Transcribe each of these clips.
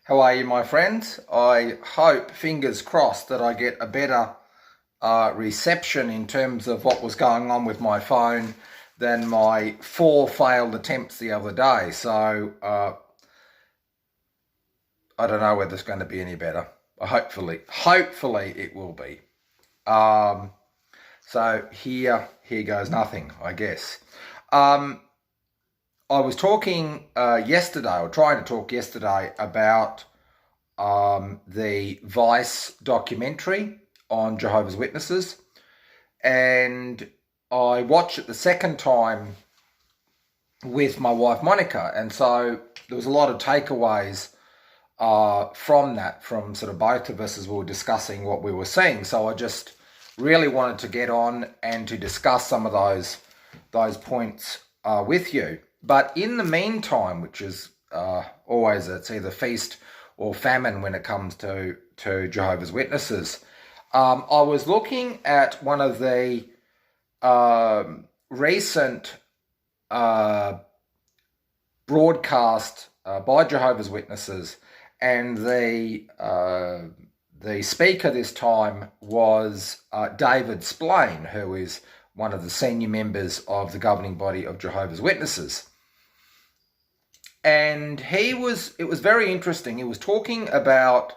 How are you, my friends? I hope, fingers crossed, that I get a better reception in terms of what was going on with my phone than my 4 failed attempts the other day. So I don't know whether it's going to be any better. Hopefully it will be. So here goes nothing, I guess. I was talking yesterday, or trying to talk yesterday, about the Vice documentary on Jehovah's Witnesses, and I watched it the second time with my wife Monica, and so there was a lot of takeaways from that, from sort of both of us as we were discussing what we were seeing. So I just really wanted to get on and to discuss some of those points with you. But in the meantime, which is always, it's either feast or famine when it comes to Jehovah's Witnesses, I was looking at one of the recent broadcast by Jehovah's Witnesses, and the speaker this time was David Splain, who is one of the senior members of the governing body of Jehovah's Witnesses. And it was very interesting. He was talking about,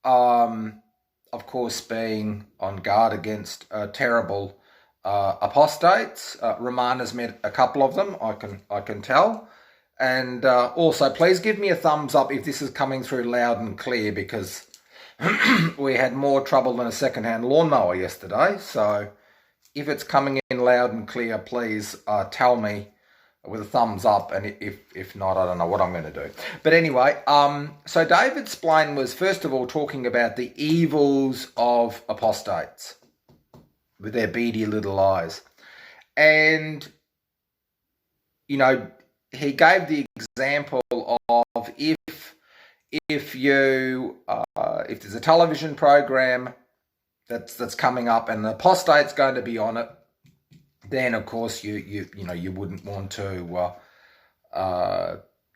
of course, being on guard against terrible apostates. Rahman has met a couple of them, I can tell. And also, please give me a thumbs up if this is coming through loud and clear, because we had more trouble than a second-hand lawnmower yesterday. So if it's coming in loud and clear, please tell me with a thumbs up, and if not, I don't know what I'm going to do. But anyway, so David Splain was first of all talking about the evils of apostates with their beady little eyes. And, you know, he gave the example of if there's a television program that's coming up and the apostate's going to be on it, then of course you wouldn't want to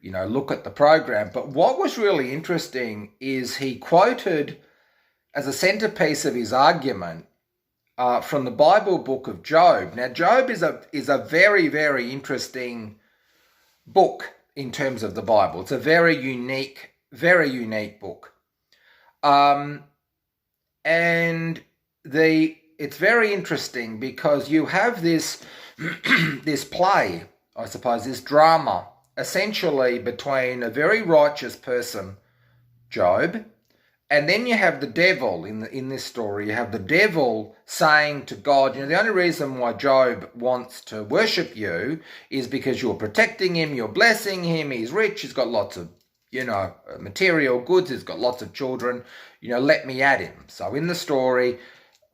look at the program. But what was really interesting is he quoted as a centerpiece of his argument from the Bible book of Job. Now, Job is a very, very interesting book in terms of the Bible. It's a very unique book, and it's very interesting because you have this this play, I suppose, this drama, essentially between a very righteous person, Job, and then you have the devil in this story. You have the devil saying to God, the only reason why Job wants to worship you is because you're protecting him, you're blessing him, he's rich, he's got lots of, material goods, he's got lots of children, let me at him. So in the story,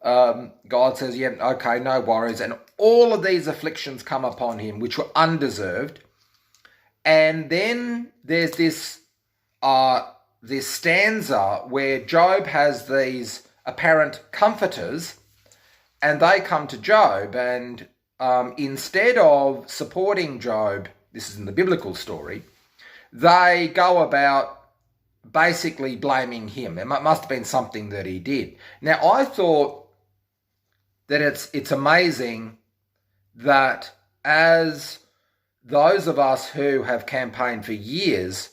God says, yeah, okay, no worries. And all of these afflictions come upon him, which were undeserved. And then there's this stanza where Job has these apparent comforters, and they come to Job, and instead of supporting Job, this is in the biblical story, they go about basically blaming him. It must have been something that he did. Now, I thought that it's amazing that as those of us who have campaigned for years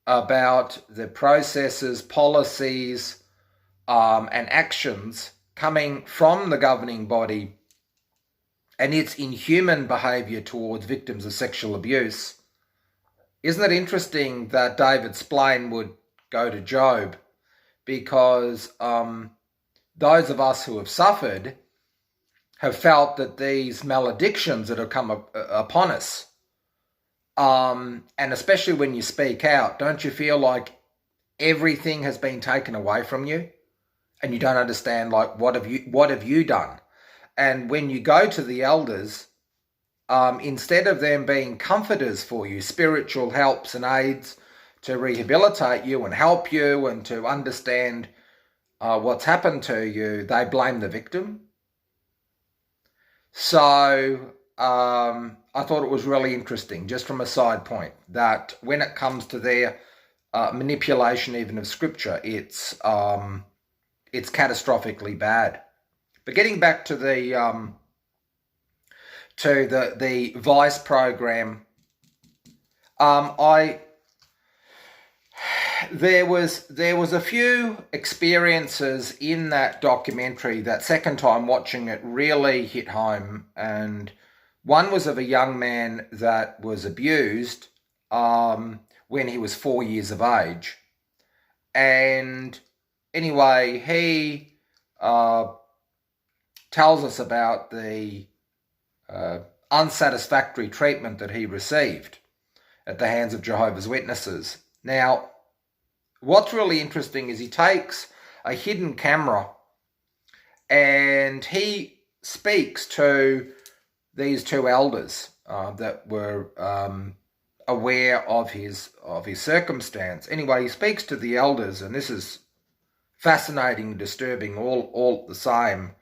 about the processes, policies, and actions coming from the governing body and its inhuman behaviour towards victims of sexual abuse, isn't it interesting that David Splain would go to Job? Because those of us who have suffered have felt that these maledictions that have come upon us, and especially when you speak out, don't you feel like everything has been taken away from you, and you don't understand, like, what have you done? And when you go to the elders, instead of them being comforters for you, spiritual helps and aids to rehabilitate you and help you and to understand what's happened to you, they blame the victim. So I thought it was really interesting, just from a side point, that when it comes to their manipulation even of scripture. It's catastrophically bad. But getting back to the Vice program, there was a few experiences in that documentary that second time watching it really hit home, and one was of a young man that was abused when he was 4 years of age. And anyway, he tells us about the unsatisfactory treatment that he received at the hands of Jehovah's Witnesses. Now, what's really interesting is he takes a hidden camera and he speaks to these two elders that were aware of his circumstance. Anyway, he speaks to the elders, and this is fascinating, disturbing, all at the same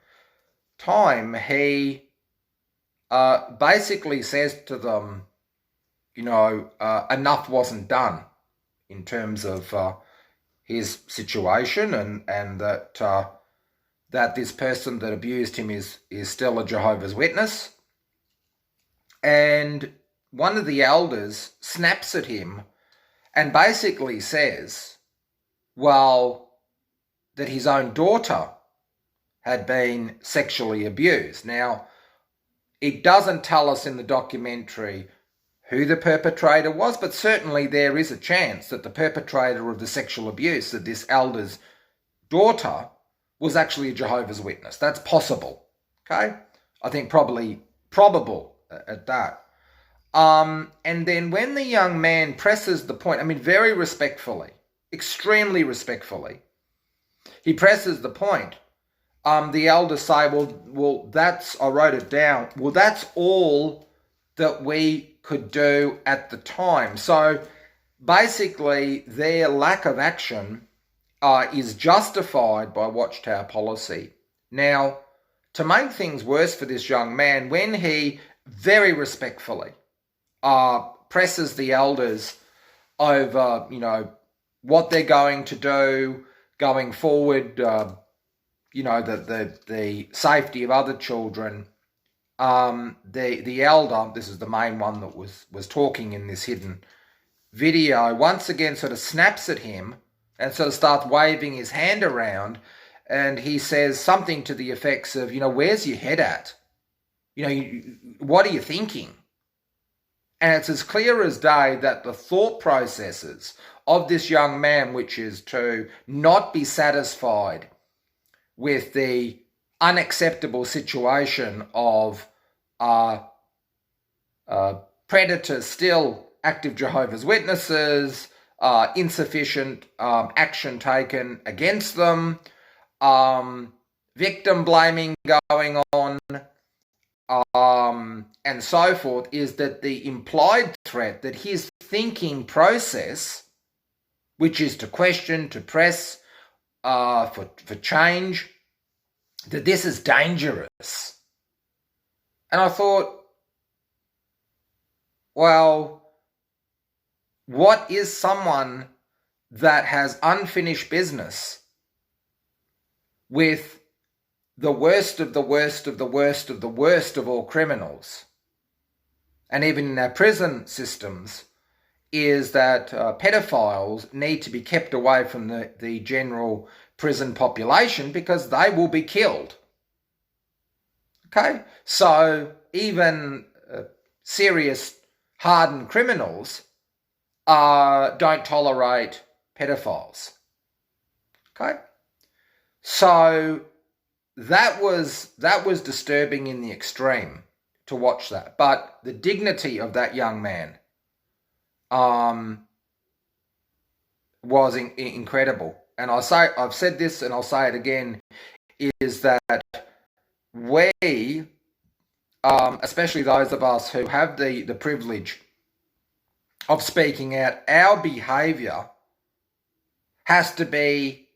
time. He basically says to them, enough wasn't done in terms of his situation, and that this person that abused him is still a Jehovah's Witness. And one of the elders snaps at him and basically says, well, that his own daughter had been sexually abused. Now, it doesn't tell us in the documentary who the perpetrator was, but certainly there is a chance that the perpetrator of the sexual abuse of this elder's daughter was actually a Jehovah's Witness. That's possible, okay? I think probably probable at that. And then when the young man presses the point, very respectfully, extremely respectfully, he presses the point, the elders say, well, I wrote it down. Well, that's all that we could do at the time. So basically, their lack of action is justified by Watchtower policy. Now, to make things worse for this young man, when he very respectfully presses the elders over, what they're going to do going forward, the safety of other children, the elder, this is the main one that was talking in this hidden video, once again sort of snaps at him and sort of starts waving his hand around, and he says something to the effects of, where's your head at? What are you thinking? And it's as clear as day that the thought processes of this young man, which is to not be satisfied with the unacceptable situation of predators, still active Jehovah's Witnesses, insufficient action taken against them, victim blaming going on, and so forth, is that the implied threat that his thinking process, which is to question, to press for change, that this is dangerous. And I thought, well, what is someone that has unfinished business with the worst of the worst of the worst of the worst of all criminals, and even in our prison systems, is that pedophiles need to be kept away from the general prison population because they will be killed. Okay? So even serious hardened criminals don't tolerate pedophiles. Okay? So that was disturbing in the extreme to watch that. But the dignity of that young man was incredible. And I've said this and I'll say it again, is that we, especially those of us who have the privilege of speaking out, our behaviour has to be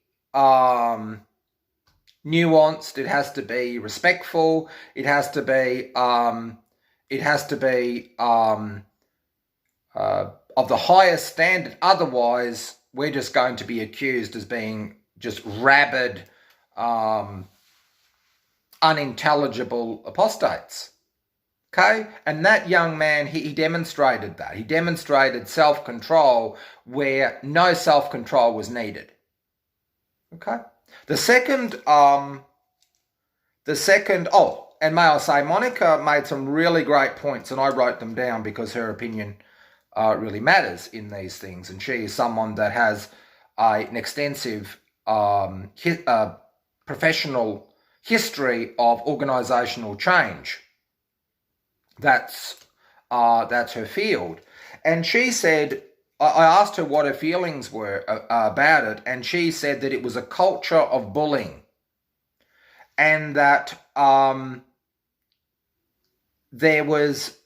nuanced, it has to be respectful, it has to be of the highest standard. Otherwise, we're just going to be accused as being just rabid, unintelligible apostates. Okay? And that young man, he demonstrated that. He demonstrated self-control where no self-control was needed. Okay? The second, and may I say, Monica made some really great points, and I wrote them down because her opinion really matters in these things. And she is someone that has an extensive professional history of organisational change. That's her field. And she said, I asked her what her feelings were about it, and she said that it was a culture of bullying, and that there was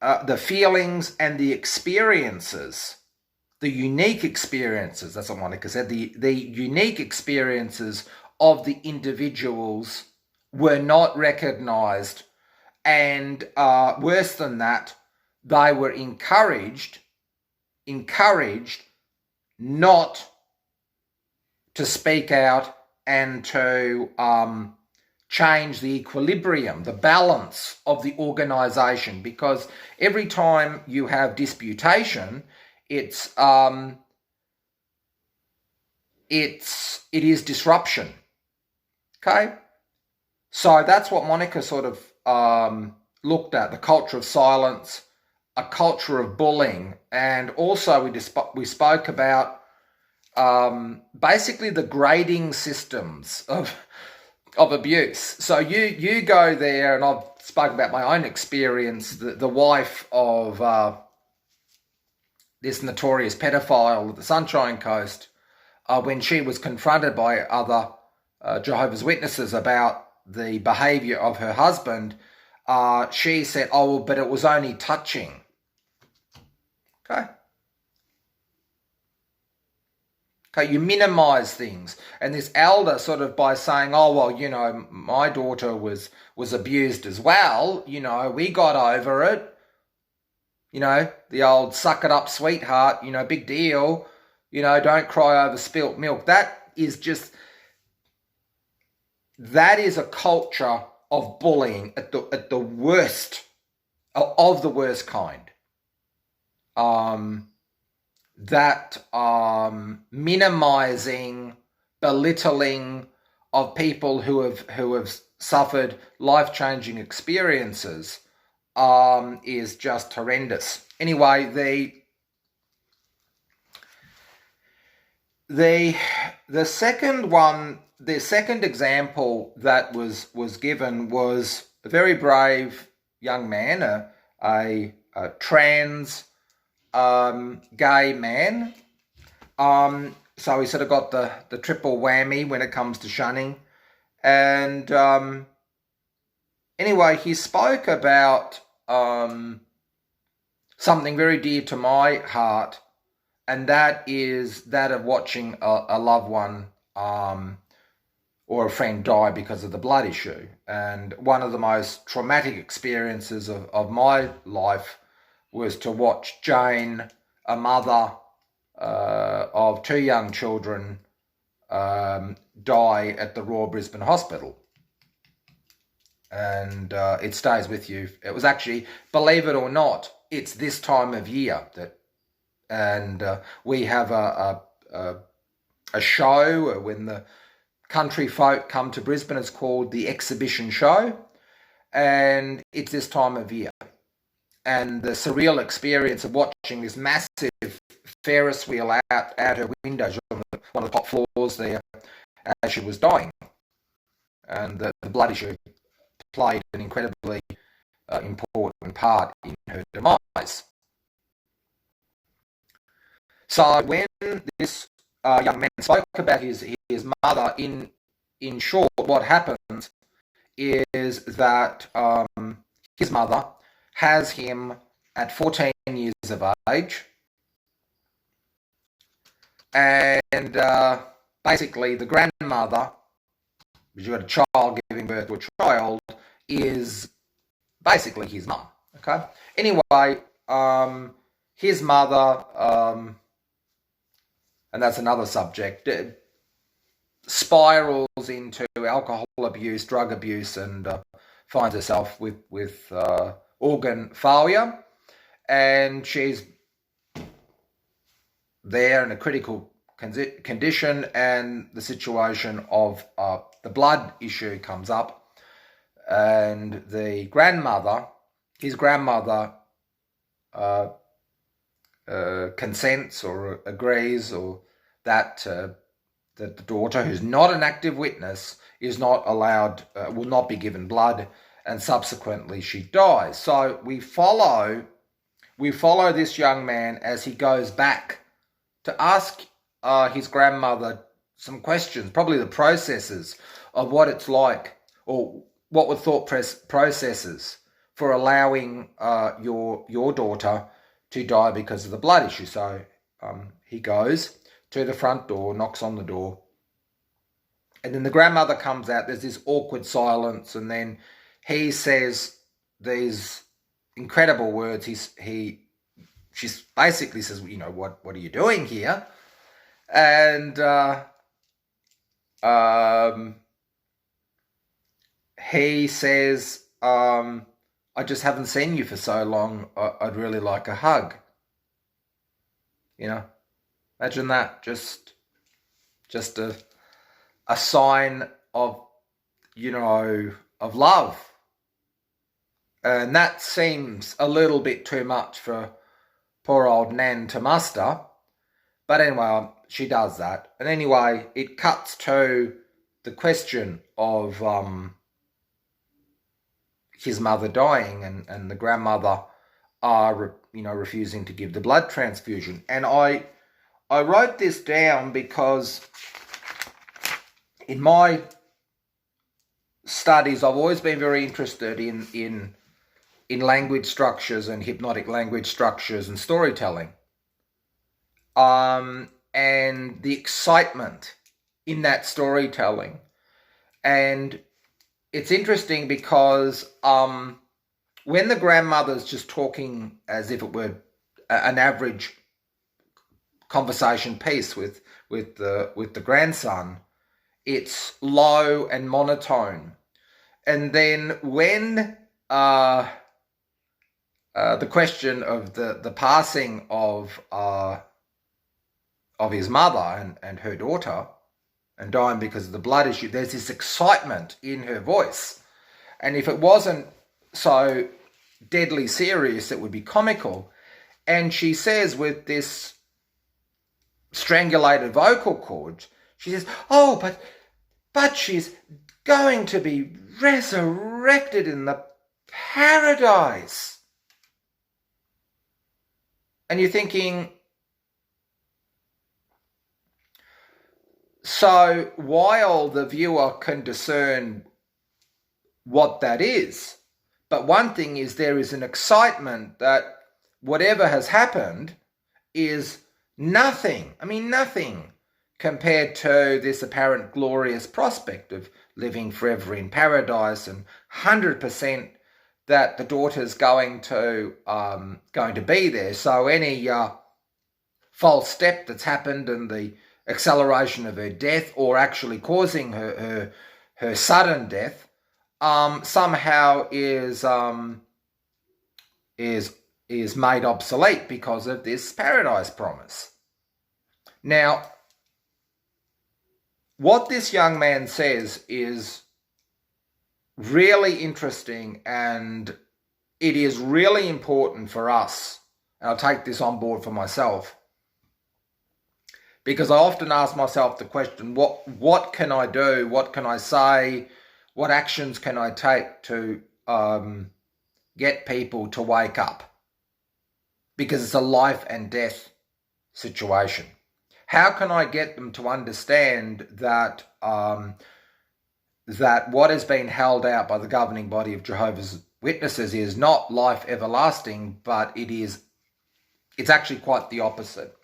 the feelings and the experiences, the unique experiences, that's what Monica said, the unique experiences of the individuals were not recognised, and worse than that, they were encouraged not to speak out and to change the equilibrium, the balance of the organisation, because every time you have disputation, it is disruption. Okay, so that's what Monica sort of looked at: the culture of silence, a culture of bullying, and also we spoke about basically the grading systems of abuse. So you go there, and I've spoken about my own experience. The wife of this notorious pedophile at the Sunshine Coast, when she was confronted by other Jehovah's Witnesses about the behaviour of her husband, she said, "Oh, but it was only touching." Okay. Okay, you minimise things. And this elder sort of, by saying, "Oh, well, you know, my daughter was abused as well, you know, we got over it. You know, the old suck it up, sweetheart, you know, big deal. You know, don't cry over spilt milk." That is a culture of bullying at the worst, of the worst kind. That minimizing, belittling of people who have suffered life-changing experiences is just horrendous. Anyway, the second example that was given was a very brave young man, a trans gay man. So he sort of got the triple whammy when it comes to shunning. And anyway, he spoke about something very dear to my heart, and that is that of watching a loved one or a friend die because of the blood issue. And one of the most traumatic experiences of my life was to watch Jane, a mother of two young children, die at the Royal Brisbane Hospital. And it stays with you. It was actually, believe it or not, it's this time of year and we have a show when the country folk come to Brisbane. It's called the Exhibition Show, and it's this time of year. And the surreal experience of watching this massive Ferris wheel out her window on one of the top floors there as she was dying. And the blood issue played an incredibly important part in her demise. So when this young man spoke about his mother, in short, what happens is that his mother has him at 14 years of age, and basically the grandmother, because you've got a child giving birth to a child, is basically his mum. Okay. Anyway, his mother and that's another subject, spirals into alcohol abuse, drug abuse, and finds herself with organ failure, and she's there in a critical condition, and the situation of the blood issue comes up, and the grandmother, his grandmother, consents or agrees, or that the daughter, who's not an active witness, is not allowed, will not be given blood, and subsequently she dies. So we follow this young man as he goes back to ask his grandmother some questions, probably the processes of what it's like, or what were thought processes for allowing your daughter to die because of the blood issue. So he goes to the front door, knocks on the door, and then the grandmother comes out. There's this awkward silence, and then he says these incredible words. She basically says, what are you doing here? And he says, I just haven't seen you for so long. I'd really like a hug. Imagine that. Just a sign of, of love. And that seems a little bit too much for poor old Nan to muster. But anyway, she does that. And anyway, it cuts to the question of his mother dying, and the grandmother refusing to give the blood transfusion. And I wrote this down because in my studies, I've always been very interested in language structures and hypnotic language structures and storytelling. And the excitement in that storytelling. And it's interesting because when the grandmother's just talking as if it were an average conversation piece with the grandson, it's low and monotone. And then when the question of the passing of his mother and her daughter, and dying because of the blood issue, there's this excitement in her voice. And if it wasn't so deadly serious, it would be comical. And she says, with this strangulated vocal cord, she says, oh, but she's going to be resurrected in the paradise. And you're thinking, so while the viewer can discern what that is, but one thing is, there is an excitement that whatever has happened is nothing compared to this apparent glorious prospect of living forever in paradise, and 100% that the daughter's going to be there. So any false step that's happened, and the acceleration of her death, or actually causing her sudden death, somehow is made obsolete because of this paradise promise. Now, what this young man says is really interesting, and it is really important for us, and I'll take this on board for myself, because I often ask myself the question, what can I do? What can I say? What actions can I take to get people to wake up? Because it's a life and death situation. How can I get them to understand that that what has been held out by the governing body of Jehovah's Witnesses is not life everlasting, but it's actually quite the opposite.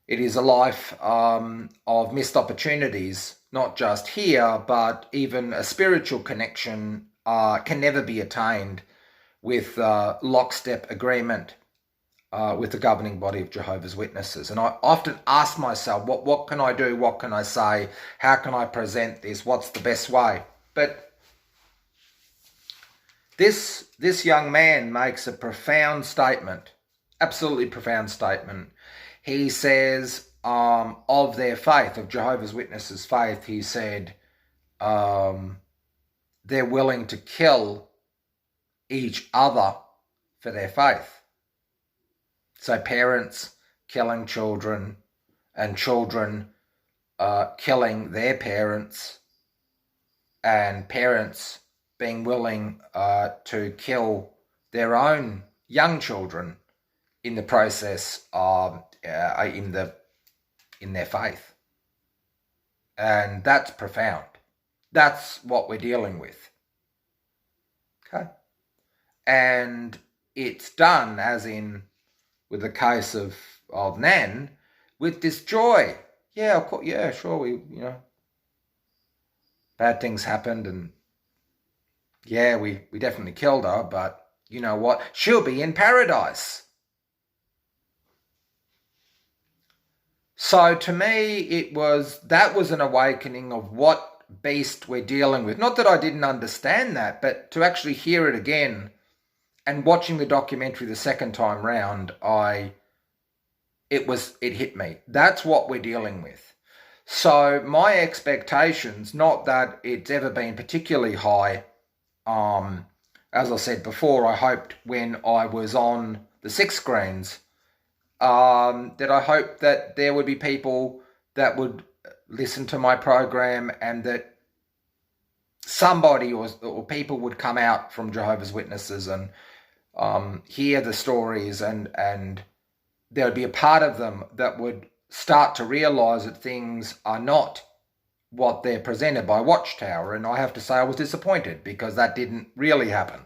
It is a life of missed opportunities, not just here, but even a spiritual connection can never be attained with lockstep agreement with the governing body of Jehovah's Witnesses. And I often ask myself, what can I do? What can I say? How can I present this? What's the best way? But this young man makes a profound statement, absolutely profound statement. He says of their faith, of Jehovah's Witnesses' faith, he said they're willing to kill each other for their faith. So parents killing children and children killing their parents, and parents being willing to kill their own young children in the process of in their faith. And that's profound. That's what we're dealing with. Okay? And it's done, as in with the case of Nan, with this joy. Yeah, of course, yeah, sure, we bad things happened, and yeah, we definitely killed her, but you know what? She'll be in paradise. So to me, that was an awakening of what beast we're dealing with. Not that I didn't understand that, but to actually hear it again and watching the documentary the second time round, it hit me. That's what we're dealing with. So my expectations, not that it's ever been particularly high, as I said before, I hoped when I was on the 6 screens, that I hoped that there would be people that would listen to my program, and that somebody or people would come out from Jehovah's Witnesses and hear the stories, and there would be a part of them that would start to realise that things are not what they're presented by Watchtower. And I have to say I was disappointed, because that didn't really happen.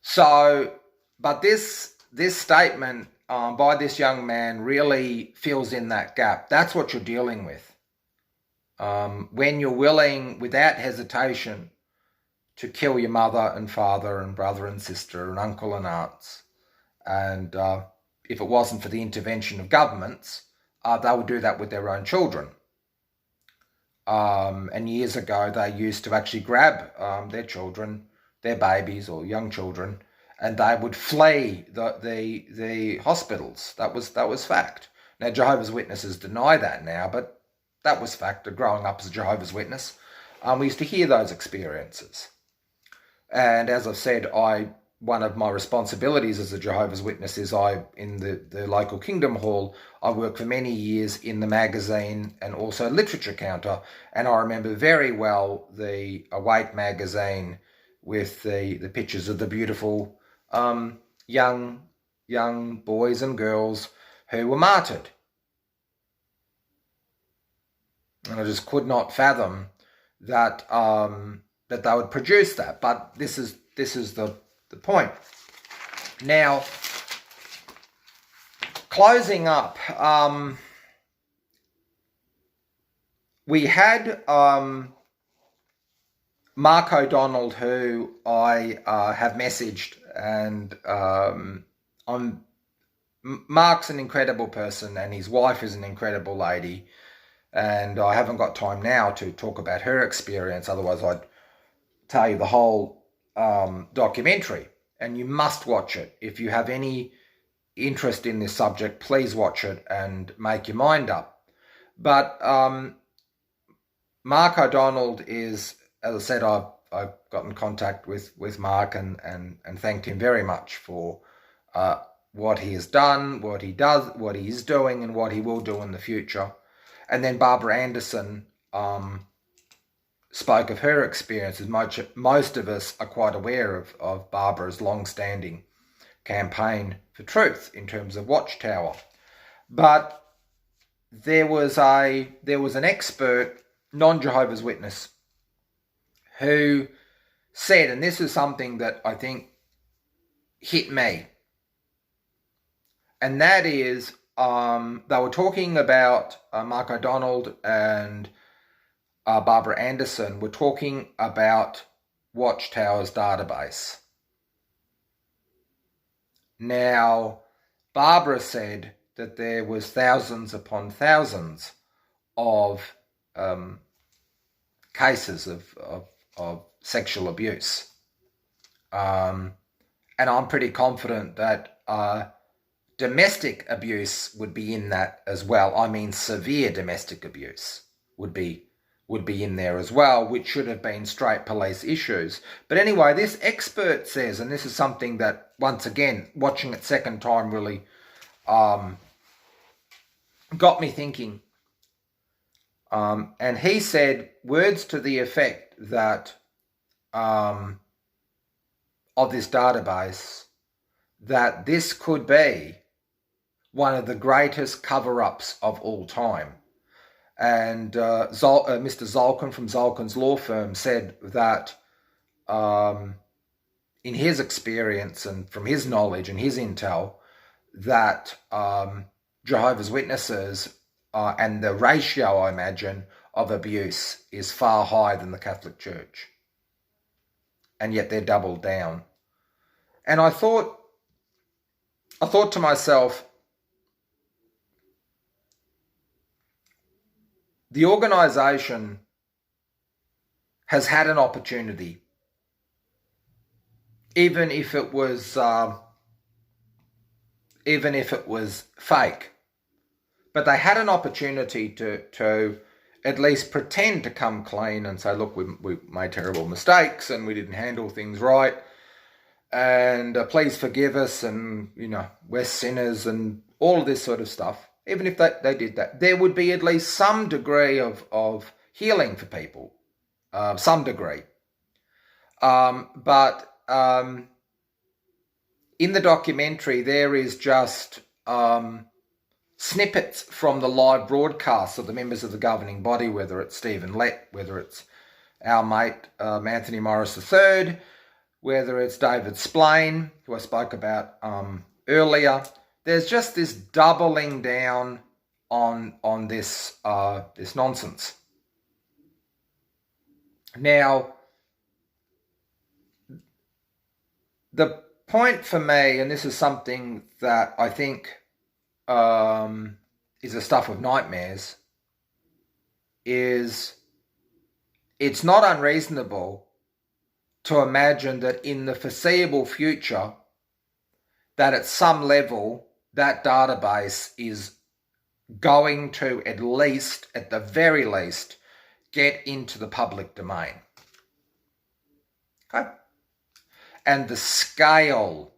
So, but this statement by this young man really fills in that gap. That's what you're dealing with. When you're willing, without hesitation, to kill your mother and father and brother and sister and uncle and aunts. And if it wasn't for the intervention of governments, they would do that with their own children. And years ago, they used to actually grab their children, their babies or young children, and they would flee the hospitals. That was fact. Now, Jehovah's Witnesses deny that now, but that was fact. Growing up as a Jehovah's Witness, we used to hear those experiences. And as I've said, one of my responsibilities as a Jehovah's Witness is in the local Kingdom Hall, I worked for many years in the magazine and also literature counter. And I remember very well the Awake magazine with the pictures of the beautiful young boys and girls who were martyred. And I just could not fathom that that they would produce that. But this is the point. Now, closing up, we had Mark O'Donnell, who I have messaged, and Mark's an incredible person, and his wife is an incredible lady, and I haven't got time now to talk about her experience, otherwise I'd tell you the whole documentary, and you must watch it. If you have any interest in this subject, please watch it and make your mind up. But Mark O'Donnell is, as I said, I've got in contact with Mark and thanked him very much for what he has done, what he does, what he is doing, and what he will do in the future. And then Barbara Anderson spoke of her experiences. Most of us are quite aware of Barbara's long-standing campaign for truth in terms of Watchtower. But there was an expert, non-Jehovah's Witness, who said, and this is something that I think hit me, and that is they were talking about Mark O'Donnell and Barbara Anderson were talking about Watchtower's database. Now, Barbara said that there was thousands upon thousands of cases of sexual abuse. And I'm pretty confident that domestic abuse would be in that as well. I mean, severe domestic abuse would be in there as well, which should have been straight police issues. But anyway, this expert says, and this is something that, once again, watching it second time really got me thinking. And he said words to the effect that of this database, that this could be one of the greatest cover-ups of all time. And Mr. Zolkin from Zolkin's law firm said that in his experience and from his knowledge and his intel, that Jehovah's Witnesses and the ratio, I imagine, of abuse is far higher than the Catholic Church. And yet they're doubled down. And I thought to myself, the organisation has had an opportunity, even if it was fake, but they had an opportunity to at least pretend to come clean and say, look, we made terrible mistakes and we didn't handle things right, and please forgive us, and we're sinners and all of this sort of stuff. Even if they did that, there would be at least some degree of healing for people, some degree. But in the documentary, there is just snippets from the live broadcasts of the members of the governing body, whether it's Stephen Lett, whether it's our mate Anthony Morris III, whether it's David Splain, who I spoke about earlier. There's just this doubling down on this this nonsense. Now, the point for me, and this is something that I think is the stuff of nightmares, is it's not unreasonable to imagine that in the foreseeable future, that at some level, that database is going to at the very least, get into the public domain. Okay? And the scale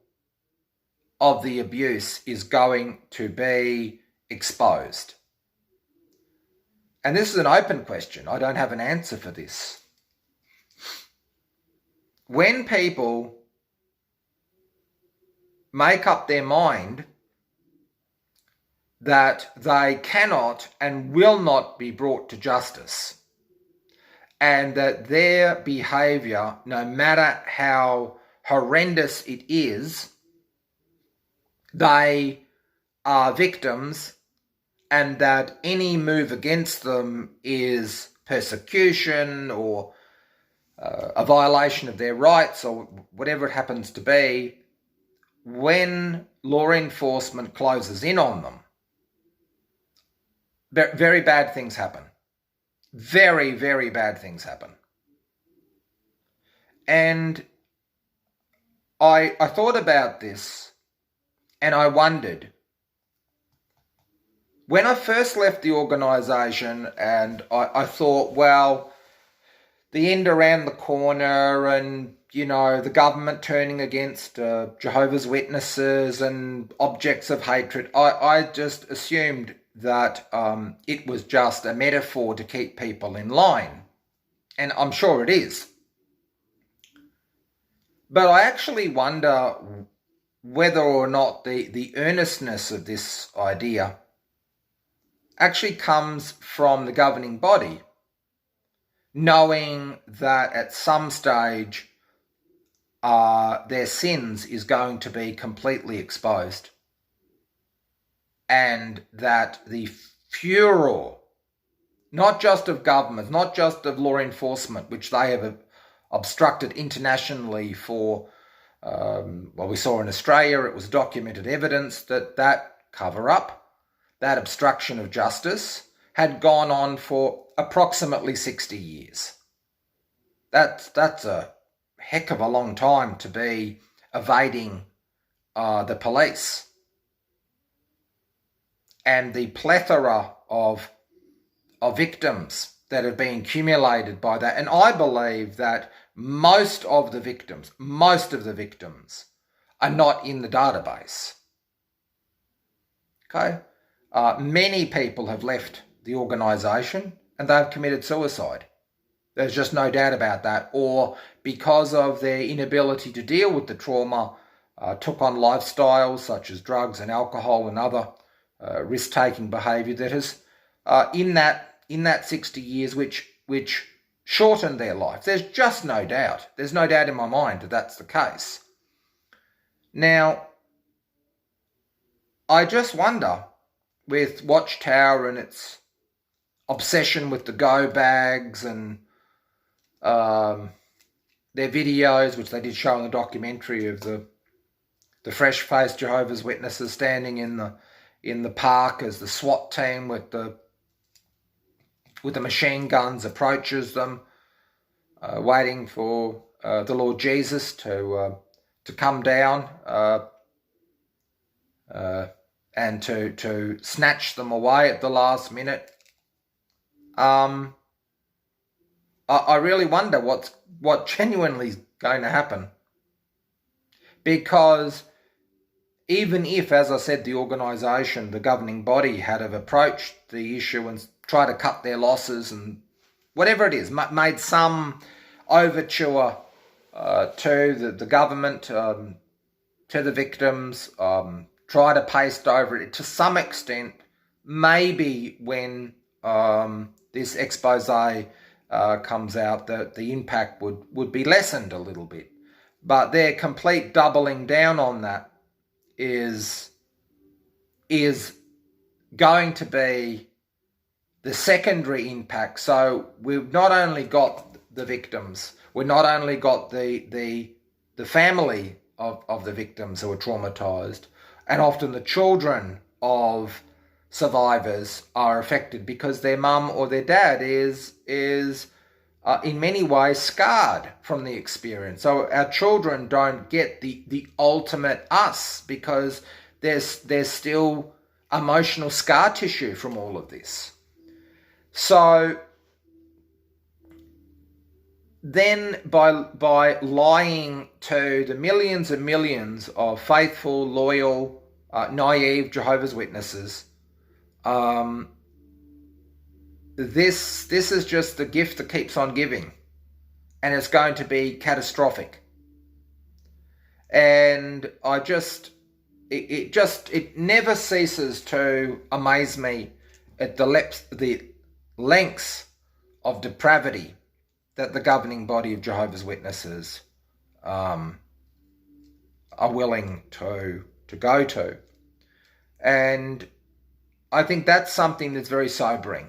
of the abuse is going to be exposed. And this is an open question. I don't have an answer for this. When people make up their mind that they cannot and will not be brought to justice, and that their behaviour, no matter how horrendous it is, they are victims, and that any move against them is persecution or a violation of their rights or whatever it happens to be, when law enforcement closes in on them, very bad things happen. Very, very bad things happen. And I thought about this, and I wondered, when I first left the organisation, and I thought, well, the end around the corner, and the government turning against Jehovah's Witnesses and objects of hatred, I just assumed that it was just a metaphor to keep people in line. And I'm sure it is. But I actually wonder whether or not the earnestness of this idea actually comes from the governing body, knowing that at some stage their sins is going to be completely exposed, and that the furor, not just of government, not just of law enforcement, which they have obstructed internationally for Well, we saw in Australia, it was documented evidence that that cover-up, that obstruction of justice, had gone on for approximately 60 years. That's a heck of a long time to be evading the police. And the plethora of victims that have been accumulated by that. And I believe that most of the victims are not in the database. Okay? Many people have left the organisation and they've committed suicide. There's just no doubt about that. Or because of their inability to deal with the trauma, took on lifestyles such as drugs and alcohol and other risk-taking behaviour that has, in that 60 years, which shortened their life. There's just no doubt. There's no doubt in my mind that that's the case. Now, I just wonder, with Watchtower and its obsession with the go bags and their videos, which they did show in the documentary of the fresh-faced Jehovah's Witnesses standing in the park as the SWAT team with the machine guns approaches them, waiting for the Lord Jesus to come down and to snatch them away at the last minute. I really wonder what genuinely is going to happen, because even if, as I said, the organisation, the governing body, had have approached the issue and tried to cut their losses and whatever it is, made some overture to the government, to the victims, try to paste over it to some extent, maybe when this expose comes out, that the impact would be lessened a little bit. But their complete doubling down on that is going to be the secondary impact. So we've not only got the victims, we've not only got the family of the victims who are traumatised, and often the children of survivors are affected because their mum or their dad is in many ways scarred from the experience. So our children don't get the ultimate us because there's still emotional scar tissue from all of this. So then by lying to the millions and millions of faithful, loyal, naive Jehovah's Witnesses, this is just the gift that keeps on giving, and it's going to be catastrophic. And it never ceases to amaze me at the lengths of depravity that the governing body of Jehovah's Witnesses are willing to go to. And I think that's something that's very sobering.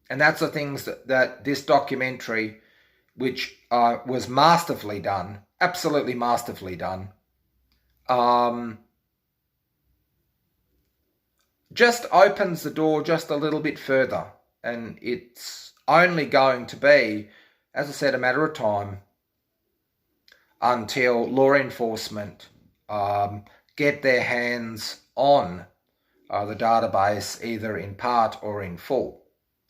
And that's the things that this documentary, which was masterfully done, absolutely masterfully done, just opens the door just a little bit further. And it's only going to be, as I said, a matter of time until law enforcement get their hands on the database, either in part or in full.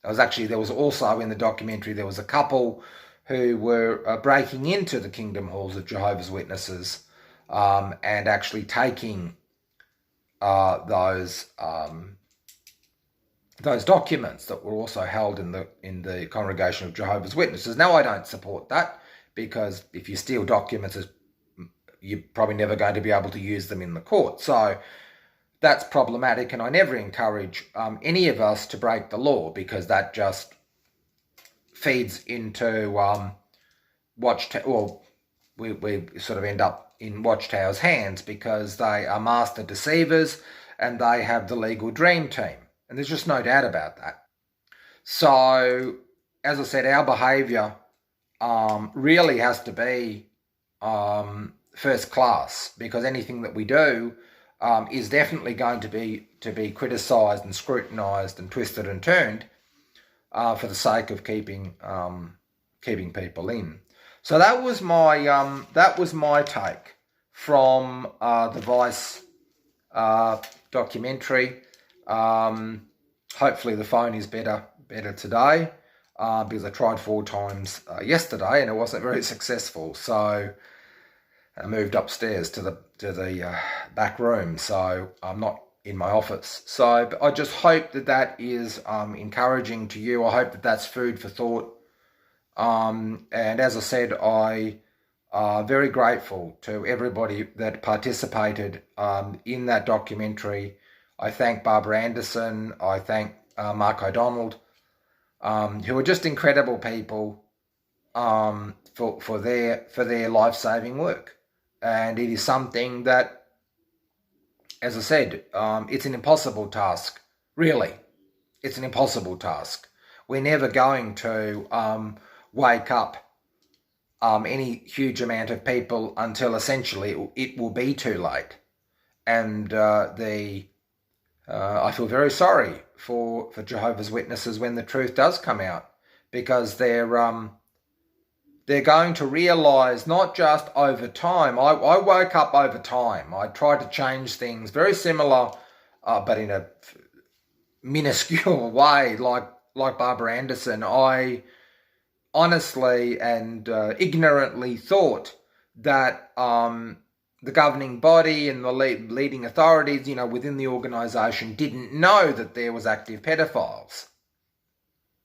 There was also in the documentary, there was a couple who were breaking into the Kingdom Halls of Jehovah's Witnesses and actually taking those documents that were also held in the Congregation of Jehovah's Witnesses. Now, I don't support that, because if you steal documents, you're probably never going to be able to use them in the court. So that's problematic, and I never encourage any of us to break the law, because that just feeds into Watchtower. Well, we sort of end up in Watchtower's hands, because they are master deceivers and they have the legal dream team, and there's just no doubt about that. So, as I said, our behaviour really has to be first class, because anything that we do is definitely going to be criticised and scrutinised and twisted and turned for the sake of keeping people in. So that was my take from the Vice documentary. Hopefully the phone is better today, because I tried 4 times yesterday and it wasn't very successful. So I moved upstairs to the back room, so I'm not in my office. So I just hope that is encouraging to you. I hope that that's food for thought. And as I said, I am very grateful to everybody that participated in that documentary. I thank Barbara Anderson. I thank Mark O'Donnell, who are just incredible people for their life-saving work. And it is something that, as I said, it's an impossible task. Really, it's an impossible task. We're never going to wake up any huge amount of people until essentially it will be too late. And I feel very sorry for Jehovah's Witnesses when the truth does come out, because they're going to realise, not just over time. I woke up over time. I tried to change things very similar, but in a minuscule way, like Barbara Anderson. I honestly and ignorantly thought that the governing body and the leading authorities, within the organisation didn't know that there was active pedophiles.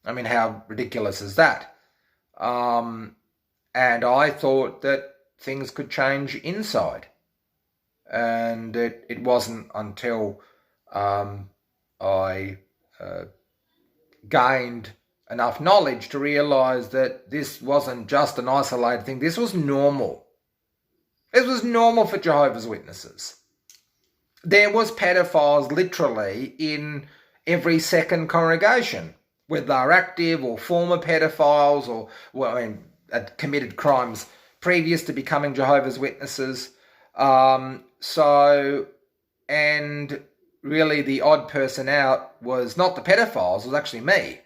I mean, how ridiculous is that? And I thought that things could change inside. And it wasn't until I gained enough knowledge to realise that this wasn't just an isolated thing. This was normal. It was normal for Jehovah's Witnesses. There was pedophiles literally in every second congregation, whether they're active or former pedophiles or had committed crimes previous to becoming Jehovah's Witnesses. And really the odd person out was not the pedophiles, it was actually me.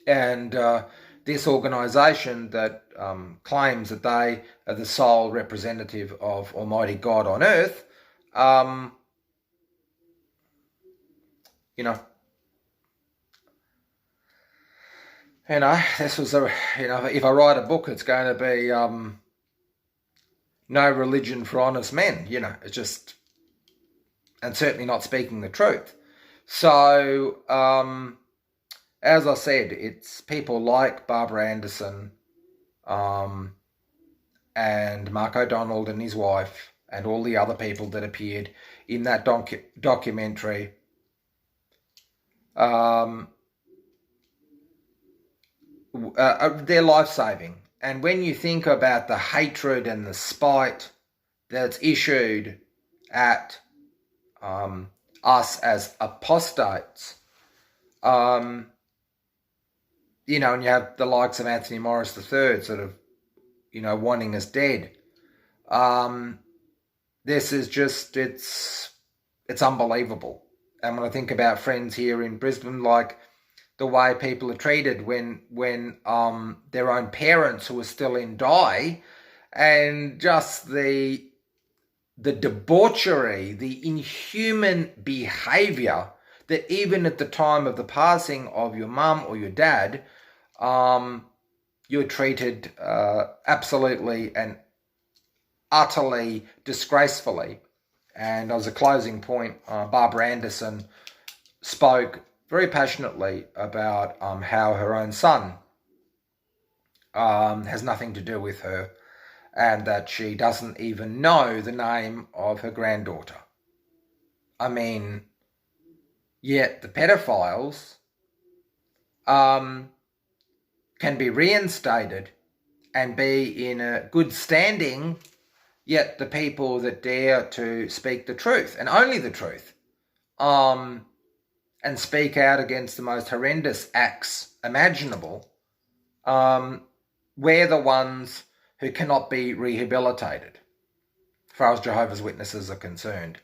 And this organisation that claims that they are the sole representative of Almighty God on earth, this was if I write a book, it's going to be no religion for honest men. It's just, and certainly not speaking the truth. So, as I said, it's people like Barbara Anderson, and Mark O'Donnell and his wife, and all the other people that appeared in that documentary. They're life-saving. And when you think about the hatred and the spite that's issued at us as apostates, and you have the likes of Anthony Morris III sort of, wanting us dead. This is just, it's unbelievable. And when I think about friends here in Brisbane, like the way people are treated when their own parents who are still in die, and just the debauchery, the inhuman behaviour that even at the time of the passing of your mum or your dad, you're treated absolutely and utterly disgracefully. And as a closing point, Barbara Anderson spoke very passionately about how her own son has nothing to do with her, and that she doesn't even know the name of her granddaughter. I mean, yet the pedophiles can be reinstated and be in a good standing, yet the people that dare to speak the truth, and only the truth, and speak out against the most horrendous acts imaginable, we're the ones who cannot be rehabilitated, as far as Jehovah's Witnesses are concerned.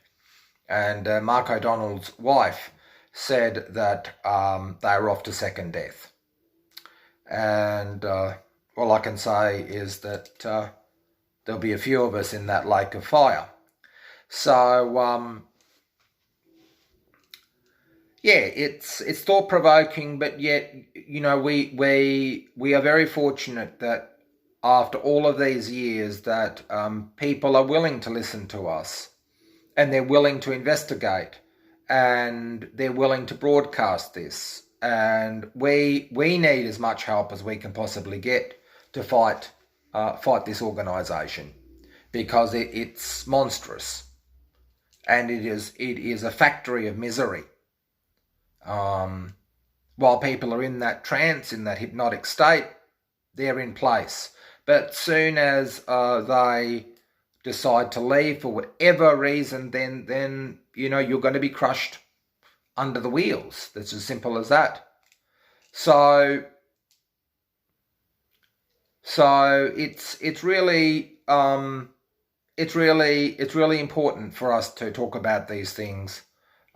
And Mark O'Donnell's wife said that they were off to second death. And all I can say is that there'll be a few of us in that lake of fire. So, yeah, it's thought-provoking, but yet, you know, we are very fortunate that after all of these years that people are willing to listen to us, and they're willing to investigate, and they're willing to broadcast this. And we need as much help as we can possibly get to fight this organisation, because it's monstrous, and it is a factory of misery. While people are in that trance, in that hypnotic state, they're in place. But soon as they decide to leave for whatever reason, then you know, you're going to be crushed under the wheels. That's as simple as that. So it's really important for us to talk about these things.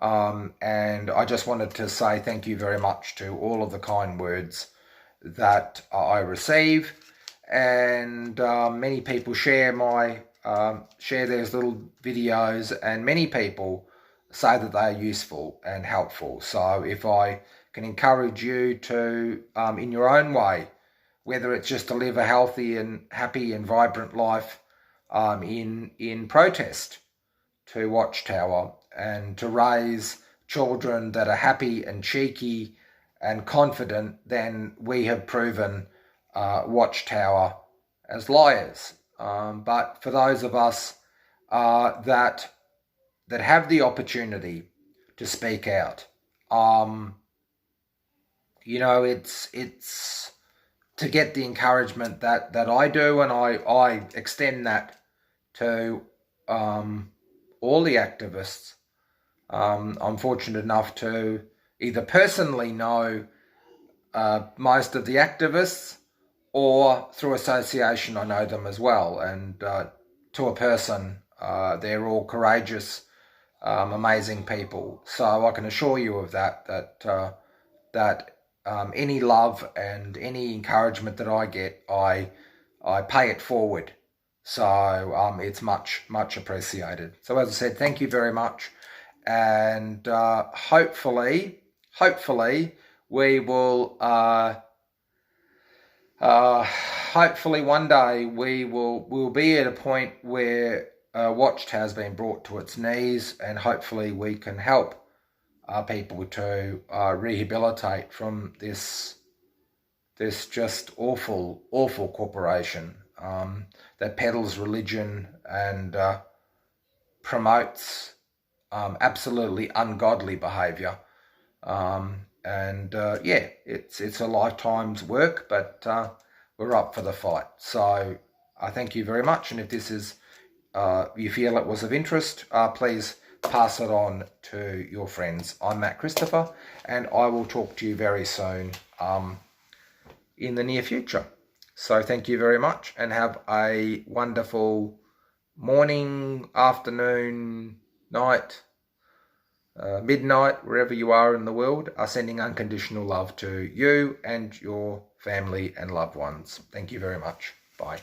And I just wanted to say thank you very much to all of the kind words that I receive, and many people share these little videos, and many people say that they are useful and helpful. So if I can encourage you to, in your own way, whether it's just to live a healthy and happy and vibrant life in protest to Watchtower, and to raise children that are happy and cheeky and confident, then we have proven Watchtower as liars. But for those of us that have the opportunity to speak out, you know, it's to get the encouragement that I do, and I extend that to all the activists. I'm fortunate enough to either personally know most of the activists, or through association I know them as well. And to a person, they're all courageous, amazing people. So I can assure you of that any love and any encouragement that I get, I pay it forward. So it's much appreciated. So as I said, thank you very much. And hopefully we will, hopefully one day we'll be at a point where Watchtower has been brought to its knees, and hopefully we can help people to rehabilitate from this just awful corporation that peddles religion and promotes absolutely ungodly behaviour. Yeah, it's a lifetime's work, but we're up for the fight. So I thank you very much, and if this is you feel it was of interest, please pass it on to your friends. I'm Matt Christopher, and I will talk to you very soon in the near future. So thank you very much, and have a wonderful morning, afternoon, night, midnight, wherever you are in the world. Are sending unconditional love to you and your family and loved ones. Thank you very much. Bye.